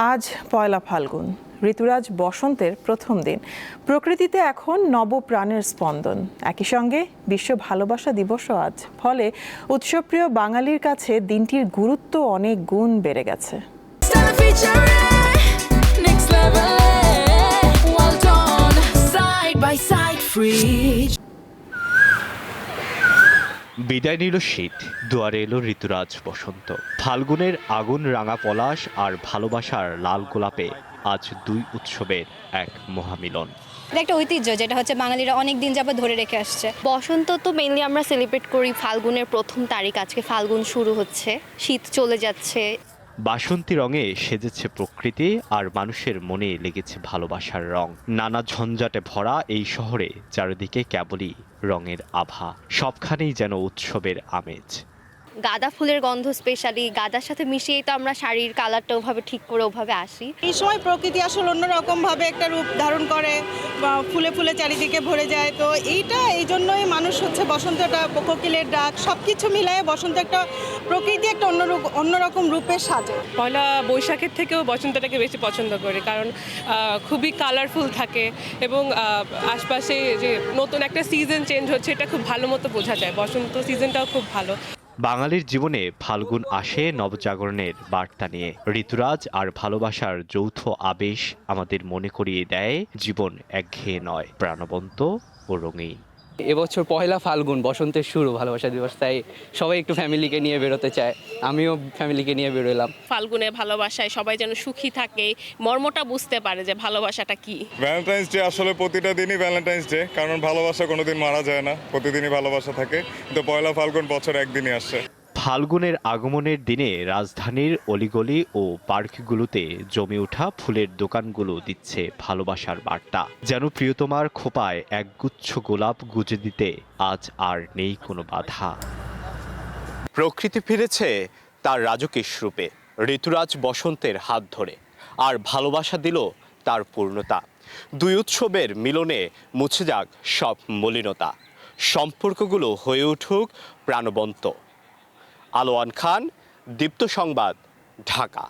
আজ পয়লা ফাল্গুন, ঋতুরাজ বসন্তের প্রথম দিন। প্রকৃতিতে এখন নবপ্রাণের স্পন্দন। একই সঙ্গে বিশ্ব ভালোবাসা দিবসও আজ। ফলে উৎসবপ্রিয় বাঙালির কাছে দিনটির গুরুত্ব অনেক গুণ বেড়ে গেছে। বিদায় নিল শীত, দুয়ারে এলো ঋতুরাজ বসন্ত। ফাল্গুনের আগুন রাঙা পলাশ আর ভালোবাসার লাল গোলাপে আজ দুই উৎসবের এক মহামিলন। এটা একটা ঐতিহ্য, যেটা হচ্ছে বাঙালিরা অনেক দিন যাবত ধরে রেখে আসছে। বসন্ত তো মেইনলি আমরা সেলিব্রেট করি ফাল্গুনের প্রথম তারিখ। আজকে ফাল্গুন শুরু হচ্ছে, শীত চলে যাচ্ছে। বাসন্তী রঙে সেজেছে প্রকৃতি, আর মানুষের মনে লেগেছে ভালোবাসার রং। নানা ঝঞ্ঝাটে ভরা এই শহরে চারিদিকে কেবলই রঙের আভা, সবখানেই যেন উৎসবের আমেজ। গাঁদা ফুলের গন্ধ, স্পেশালি গাঁদার সাথে মিশিয়েই তো আমরা শাড়ির কালারটা ওভাবে ঠিক করে ওভাবে আসি। এই সময় প্রকৃতি আসলে অন্যরকম ভাবে একটা রূপ ধারণ করে, বা ফুলে ফুলে চারিদিকে ভরে যায়। তো এই জন্যই মানুষ হচ্ছে বসন্তটা, কোকিলের ডাক, সবকিছু মিলায়ে বসন্ত একটা প্রকৃতি একটা অন্যরকম রূপে সাজে। পয়লা বৈশাখের থেকেও বসন্তটাকে বেশি পছন্দ করি, কারণ খুবই কালারফুল থাকে এবং আশপাশে যে নতুন একটা সিজন চেঞ্জ হচ্ছে এটা খুব ভালো মতো বোঝা যায়। বসন্ত সিজনটাও খুব ভালো। বাঙালির জীবনে ফাল্গুন আসে নবজাগরণের বার্তা নিয়ে। ঋতুরাজ আর ভালোবাসার যৌথ আবেশ আমাদের মনে করিয়ে দেয় জীবন একঘেয়ে নয়, প্রাণবন্ত ও রঙিন। এবছর পয়লা ফাল্গুন, বসন্তের শুরু, ভালোবাসা দিবস, তাই সবাই একটু ফ্যামিলিকে নিয়ে বেরোতে চায়। আমিও ফ্যামিলিকে নিয়ে বেরোলাম। ফাল্গুনে ভালোবাসায় সবাই যেন সুখী থাকে, মর্মটা বুঝতে পারে যে ভালোবাসাটা কি। ভ্যালেন্টাইন্স ডে আসলে প্রতিটা দিনই ভ্যালেন্টাইন্স ডে, কারণ ভালোবাসা কোনোদিন মারা যায় না, প্রতিদিনই ভালোবাসা থাকে। কিন্তু পয়লা ফাল্গুন বছর একদিনই আসে। ফাল্গুনের আগমনের দিনে রাজধানীর অলিগলি ও পার্কগুলোতে জমে ওঠা ফুলের দোকানগুলো দিচ্ছে ভালোবাসার বার্তা। যেন প্রিয়তমার খোপায় একগুচ্ছ গোলাপ গুজে দিতে আজ আর নেই কোনো বাধা। প্রকৃতি ফিরেছে তার রাজকীয় রূপে, ঋতুরাজ বসন্তের হাত ধরে, আর ভালোবাসা দিল তার পূর্ণতা। দুই উৎসবের মিলনে মুছে যাক সব মলিনতা, সম্পর্কগুলো হয়ে উঠুক প্রাণবন্ত। আলোয়ান খান, দীপ্ত সংবাদ, ঢাকা।